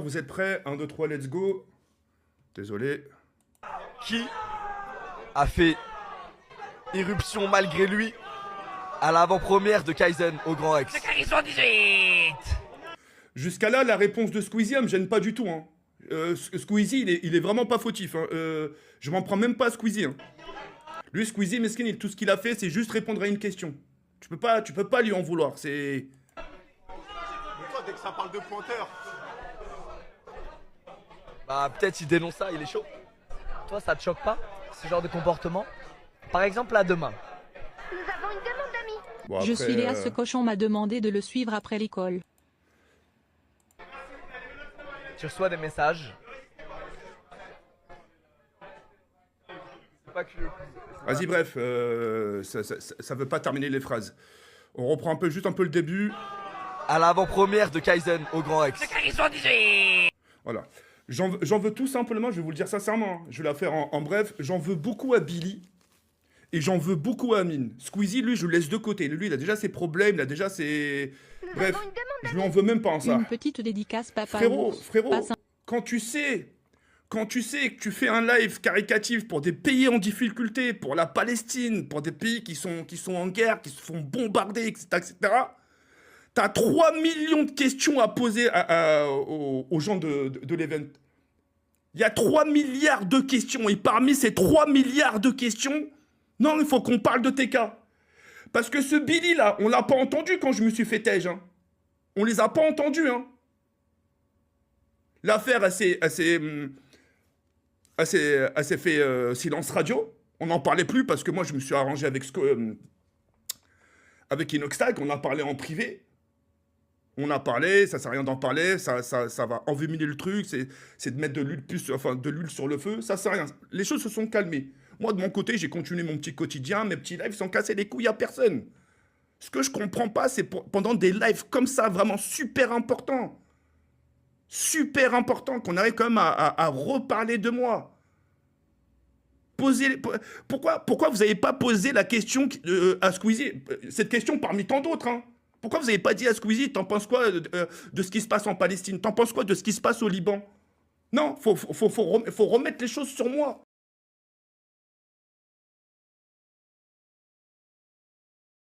Vous êtes prêts? 1, 2, 3, let's go. Désolé. Qui a fait irruption malgré lui à l'avant-première de Kaizen au Grand Rex? C'est Charisme 18. Jusqu'à là, la réponse de Squeezie, elle me gêne pas du tout. Hein. Squeezie, il est vraiment pas fautif. Hein. Je m'en prends même pas à Squeezie. Hein. Lui, Squeezie, mesquin, tout ce qu'il a fait, c'est juste répondre à une question. Tu peux pas lui en vouloir. C'est... Mais toi, dès que ça parle de pointeur, Bah peut-être il dénonce ça, il est chaud. Toi, ça te choque pas, ce genre de comportement? Par exemple, là, demain. Nous avons une demande d'amis. Bon, Je après, suis Léa, ce cochon m'a demandé de le suivre après l'école. Tu reçois des messages. C'est pas curieux. Vas-y, bref, ça veut pas terminer les phrases. On reprend juste un peu le début. À l'avant-première de Kaizen au Grand Rex. C'est Charisme 18. Voilà. J'en veux tout simplement, je vais vous le dire sincèrement. Hein. Je vais la faire en bref. J'en veux beaucoup à Billy. Et j'en veux beaucoup à Amine. Squeezie, lui, je le laisse de côté. Lui, il a déjà ses problèmes, il a déjà ses... Bref, avons une demande je lui en veux même pas en ça. Une petite dédicace, papa. Frérot, Passe un- quand tu sais que tu fais un live caricatif pour des pays en difficulté, pour la Palestine, pour des pays qui sont en guerre, qui se font bombarder, etc., t'as 3 millions de questions à poser aux gens de l'event. Il y a 3 milliards de questions, et parmi ces 3 milliards de questions, non, il faut qu'on parle de TK. Parce que ce Billy là, on l'a pas entendu quand je me suis fait tège. Hein. On les a pas entendus. Hein. L'affaire, elle s'est fait silence radio. On n'en parlait plus parce que moi, je me suis arrangé avec Inoxtag. On a parlé en privé. On a parlé, ça sert à rien d'en parler. Ça va envenimer le truc. C'est de mettre de l'huile sur le feu. Ça sert à rien. Les choses se sont calmées. Moi, de mon côté, j'ai continué mon petit quotidien, mes petits lives sans casser les couilles à personne. Ce que je comprends pas, c'est pendant des lives comme ça, vraiment super importants, qu'on arrive quand même à reparler de moi. Pourquoi vous n'avez pas posé la question à Squeezie? Cette question parmi tant d'autres. Hein. Pourquoi vous n'avez pas dit à Squeezie, t'en penses quoi de ce qui se passe en Palestine? T'en penses quoi de ce qui se passe au Liban? Non, faut remettre les choses sur moi.